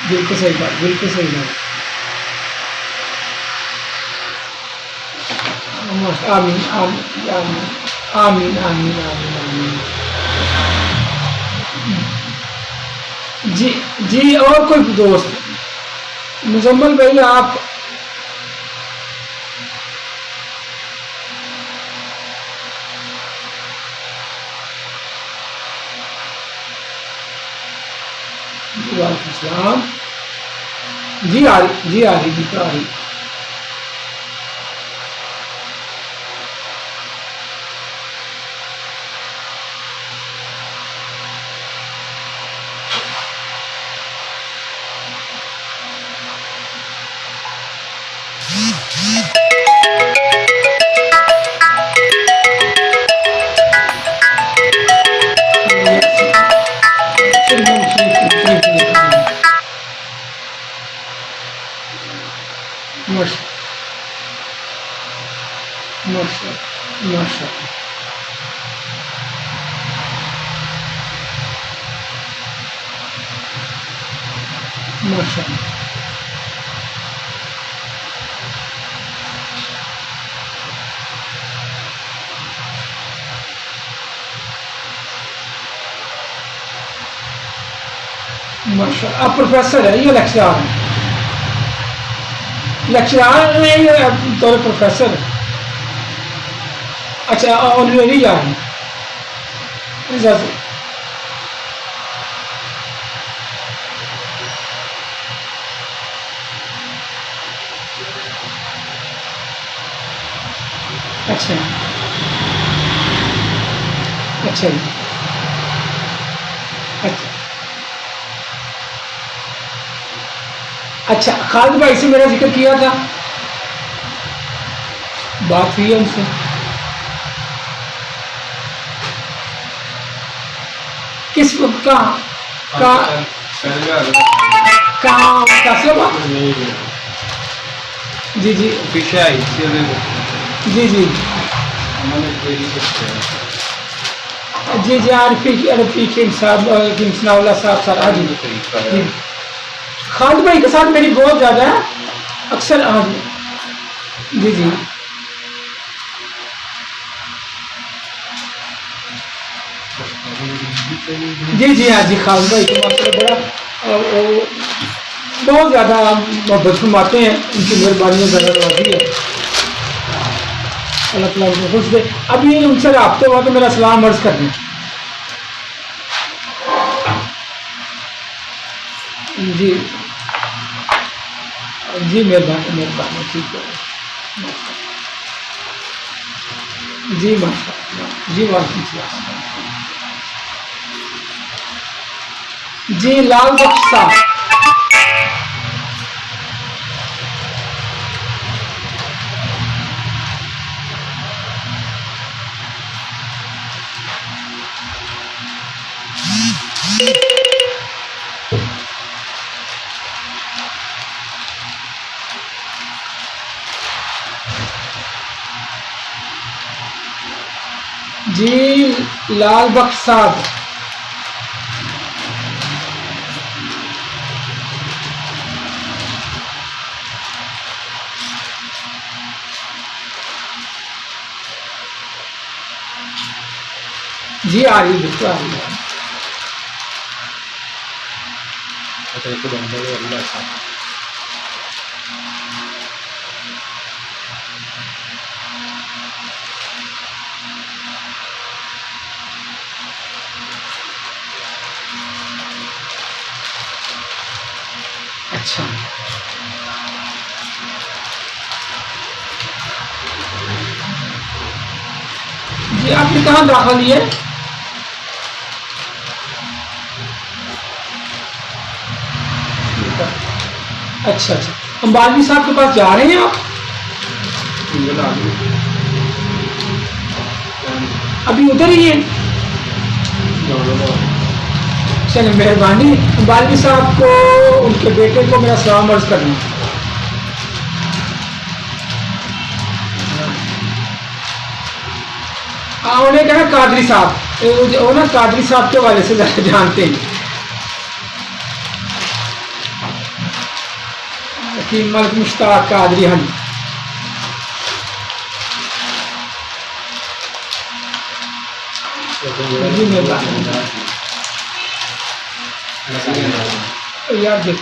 बिल्कुल सही बात, बिल्कुल सही बात। आमीन आमीन आमीन आमीन आमीन आमीन आमीन। जी जी, और कोई दोस्त? मुजम्मल भाई आप? वालेकुम सलाम। जी आ रही, जी आ रही, जी आ रही। माशा माशा माशा माशा। माशा, आप प्रोफेसर है या लेक्चरार हैं? लेक्चरार हैं या तो प्रोफेसर? अच्छा, ऑनरेरी जा रहे हैं। जैसे अच्छा अच्छा जी, अच्छा अच्छा। खालिद भाई से मेरा जिक्र किया था, बात हुई है उनसे? किस वक्त? कहाँ कहाँ कैसे बात? जी जी जी जी जी जी। रफीक साहब, सनाउल्लाह साहब सर। हाँ जी जी। खालिद भाई के साथ मेरी बहुत ज़्यादा है अक्सर। हाँ जी जी जी जी जी। हाँ जी, खालिद भाई तो माशाल्लाह बड़ा बहुत ज़्यादा मोहब्बत फरमाते हैं, उनकी मेहरबानियाँ ज़्यादा नवाजी है। अल्लाह ताला उनको खुश दे। अभी उनसे रब्ता हुआ तो मेरा सलाम अर्ज़ कर दें। जी जी, मेहरबानी मेहरबानी, ठीक है। जी माशा जी, वालेकुम सलाम। जी लाल बख्श साहब। जी लाल बख्श साहब। जी आ रही, बिल्कुल आ रही है। अच्छा जी, आपने कहाँ दाखिल लिया? अच्छा अच्छा, अंबानी साहब के पास जा रहे हैं आप? अभी उधर ही है? चलिए, मेहरबानी। अंबानी साहब को, उनके बेटे को मेरा सलाम अर्ज करना। उन्हें कहना कादरी साहब, वो ना कादरी साहब के वाले से जानते हैं। कि मलिक मुश्ताक कादरी। हाँ जी मेहरबानी यार देख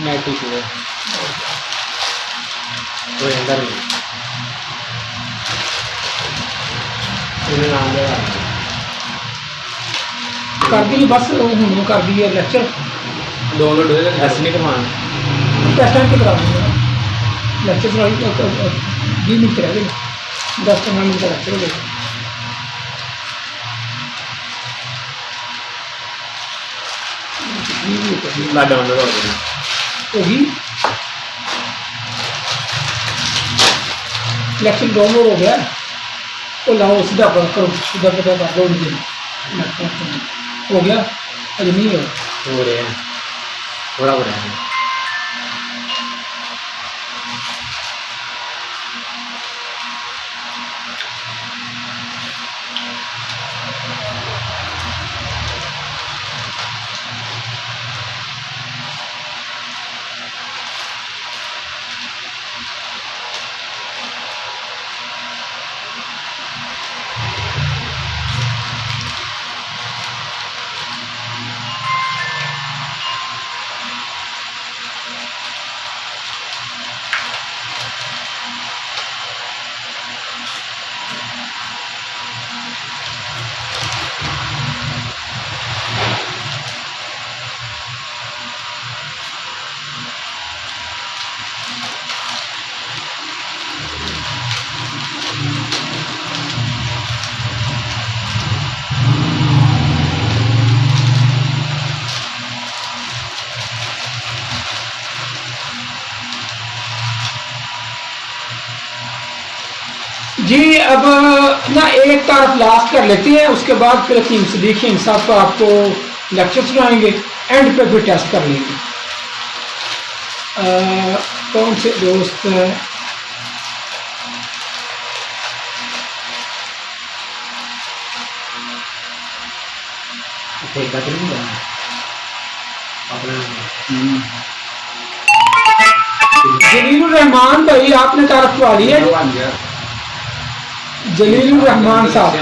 नेट इशू है कोई अंदर नहीं इन्हें नाम दे कर दी बस हूँ कर दी है लेक्चर डाउनलोड होएगा ऐसे नहीं करवाना टेस्ट टाइम पे करा दूँगा लेक्चर चला 20 मिनट रह गए 10-15 मिनट का लेक्चर हो गया ला डाउनलोड हो गई होगी लेक्चर डाउनलोड हो गया तो लाओ सीधा करो सीधा पता कर लो हो गया अरे नहीं हो रहे हैं थोड़ा हो रहा है जी अब ना एक तरफ लास्ट कर लेते हैं उसके बाद फिर हकीम सदीकी इंसाफ को आपको लेक्चर सुनाएंगे एंड पे फिर टेस्ट कर लेंगे कौन से दोस्त हैं जलीलुर रहमान भाई आपने तारफ करवा ली है जलीलुर रहमान साहब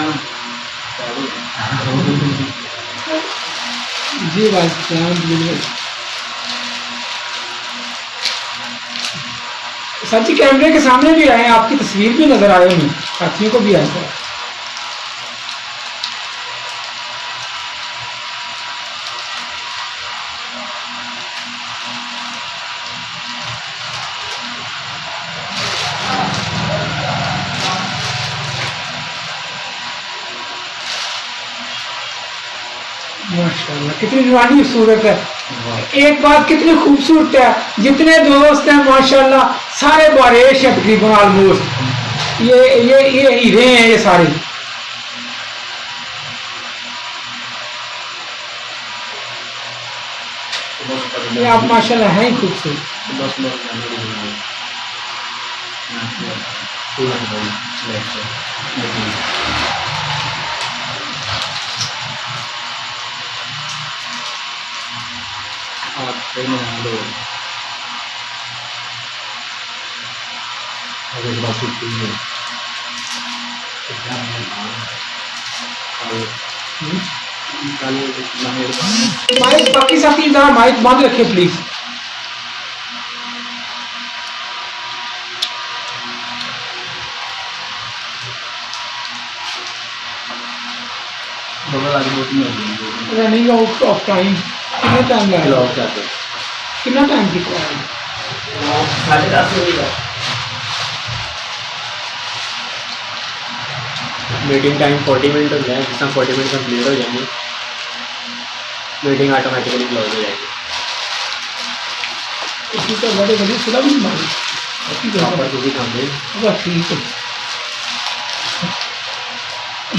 जी भाई सच कैमरे के सामने भी आए आपकी तस्वीर भी नजर आए हमें साथियों को भी आया था माशाल्लाह कितनी नूरानी सूरत है एक बात कितनी खूबसूरत है जितने दोस्त हैं माशाल्लाह सारे बारिश है तकरीबन ऑलमोस्ट ये हीरे हैं ये सारे ये आप माशाल्लाह हैं ही खूबसूरत माइक बाकी साथी जरा माइक बंद रखिए please running out of time कितना टाइम लगा कितना टाइम कितना 10:30 होगा मीटिंग टाइम 40 मिनट हो गया है जिसमें 40 मिनट कंप्लीट हो जाएंगे मीटिंग ऑटोमेटिकली क्लोज हो जाएगी इसी तो बड़े बड़े सुना भी मारी बस ठीक है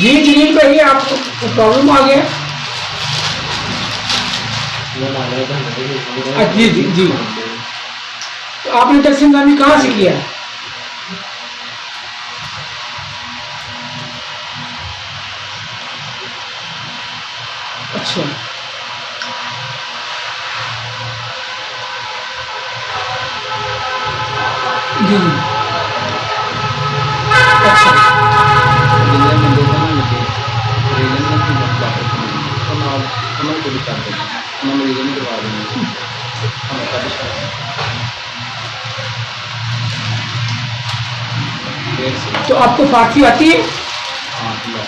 जी जलील भाई आपको प्रॉब्लम आ गया जी जी जी तो आपने तहसीलदारी कहाँ से किया अच्छा जी जी। अच्छा जिन्हें बंदे को ना लगे रीजन में की बात तो नाल उन्होंने को भी कर देना उन्होंने रीजन करवा देना हम कर देर से तो आपको फारसी आती है? हाँ लो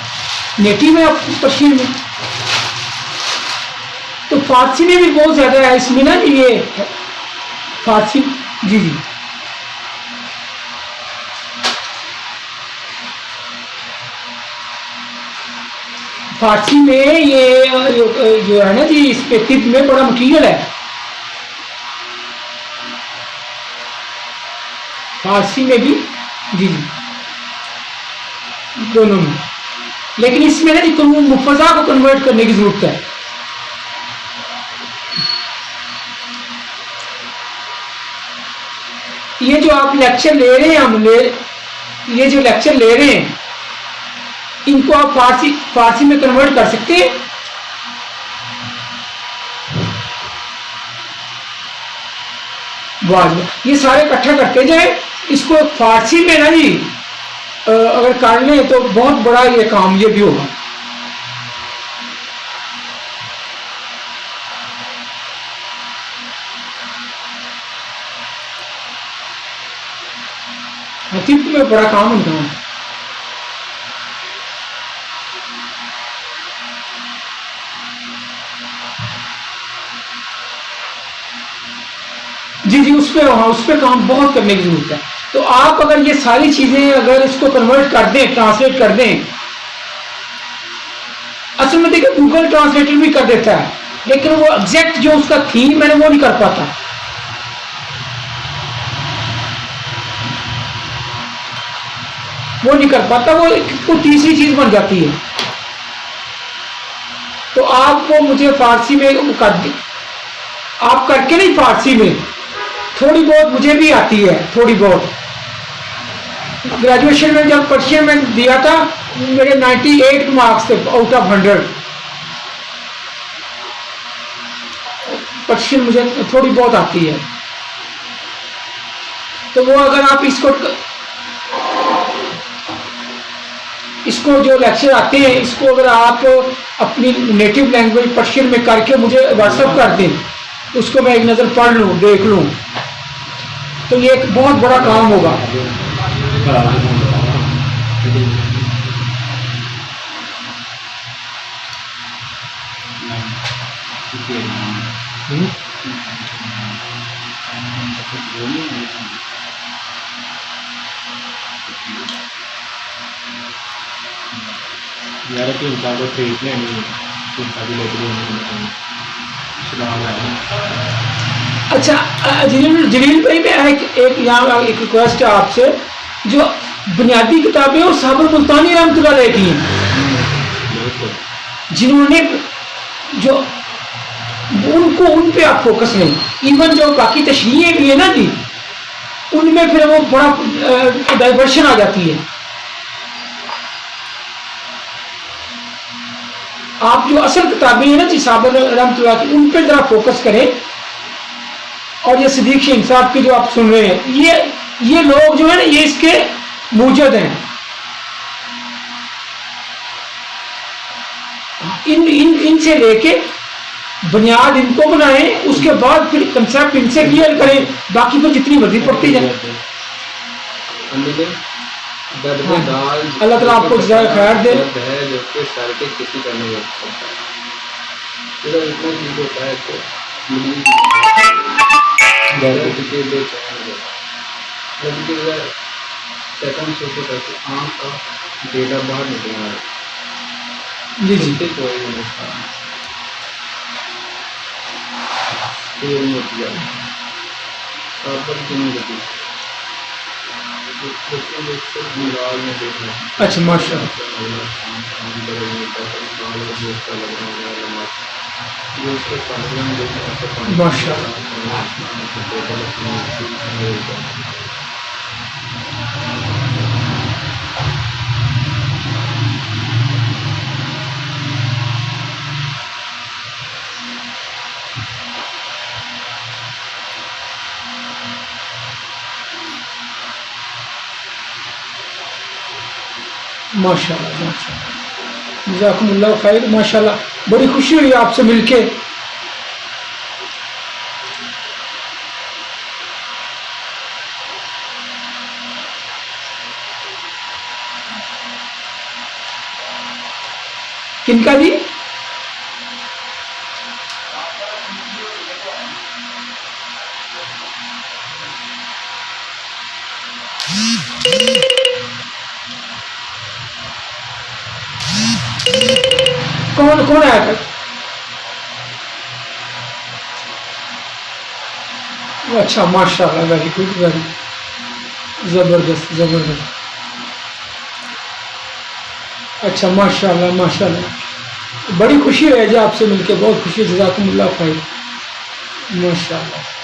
नेटिव है आप पर्शियन में? तो फारसी में भी बहुत ज़्यादा है इसमें ना जी, ये फारसी। जी जी। फारसी में ये जो है ना जी, इस पे तिब में बड़ा मटीरियल है फारसी में भी। जी जी, दोनों में। लेकिन इसमें ना जी मुफजा को कन्वर्ट करने की जरूरत है। ये जो आप लेक्चर ले रहे हैं ये जो लेक्चर ले रहे हैं इनको आप फारसी में कन्वर्ट कर सकते हैं। वाह, ये सारे इकट्ठा करते जाए, इसको फारसी में ना जी अगर कर लें तो बहुत बड़ा ये काम ये भी होगा। हकीकत में बड़ा काम होता है। जी जी, उस पर, हाँ, उस पर काम बहुत करने की जरूरत है। तो आप अगर ये सारी चीजें अगर इसको कन्वर्ट कर दें, ट्रांसलेट कर दें, असल में देखिए गूगल ट्रांसलेटर भी कर देता है, लेकिन वो एग्जैक्ट जो उसका थीम है वो नहीं कर पाता। वो नहीं कर पाता, वो तीसरी चीज बन जाती है। तो आप वो मुझे फारसी में कर दी, आप करके नहीं, फारसी में थोड़ी बहुत मुझे भी आती है, थोड़ी बहुत। ग्रेजुएशन में जब पर्शियन में दिया था मेरे 98 मार्क्स थे आउट ऑफ 100। पर्शियन मुझे थोड़ी बहुत आती है। तो वो अगर आप इसको जो लेक्चर आते हैं इसको अगर आप अपनी नेटिव लैंग्वेज पर्शियन में करके मुझे व्हाट्सएप कर दें, उसको मैं एक नज़र पढ़ लूँ, देख लूँ, तो ये एक बहुत बड़ा काम होगा। यार तीन साल को ट्रीटमेंट नहीं, 3 साल की लेकर अच्छा जलील भाई, मैं एक यहाँ एक रिक्वेस्ट है आपसे, जो बुनियादी किताबें वो साबर मुल्तानी रहमतुल्लाह की हैं, जिन्होंने जो उन पे आप फोकस नहीं, इवन जो बाकी तशरीहें भी है ना जी, उनमें फिर वो बड़ा डाइवर्शन आ जाती है। आप जो असल किताबें हैं ना जी साबर रहमतुल्लाह की, उन पे जरा फोकस करें। और ये सिद्दीक शेख साहब के जो आप सुन रहे हैं, ये लोग जो है ना, ये इसके मूजद हैं। इनसे लेके बुनियाद इनको बनाएं, उसके बाद फिर कंसेप्ट इनसे क्लियर करें, बाकी तो जितनी मर्जी पढ़ती जाए। अल्लाह ताला आपको जज़ाए खैर दे। सर के किसी का नहीं होता, इतना चीज होता है तो सेकंड सोचो करके आँख का डेटा बाहर निकल रहा है। जी जी, कोई नहीं होती है पर क्यों होती अच्छा माशा माशा। माशाल्लाह माशाल्लाह, जज़ाकुमुल्लाह खैर। माशाल्लाह बड़ी खुशी हुई आपसे मिलके। किनका जी? कौन कौन आया था? अच्छा माशाल्लाह, वेरी गुड, वेरी जबरदस्त जबरदस्त। अच्छा माशाल्लाह माशाल्लाह, बड़ी खुशी है जी आपसे मिलके, बहुत खुशी, जज़ाकुमुल्लाह खैर। माशाल्लाह।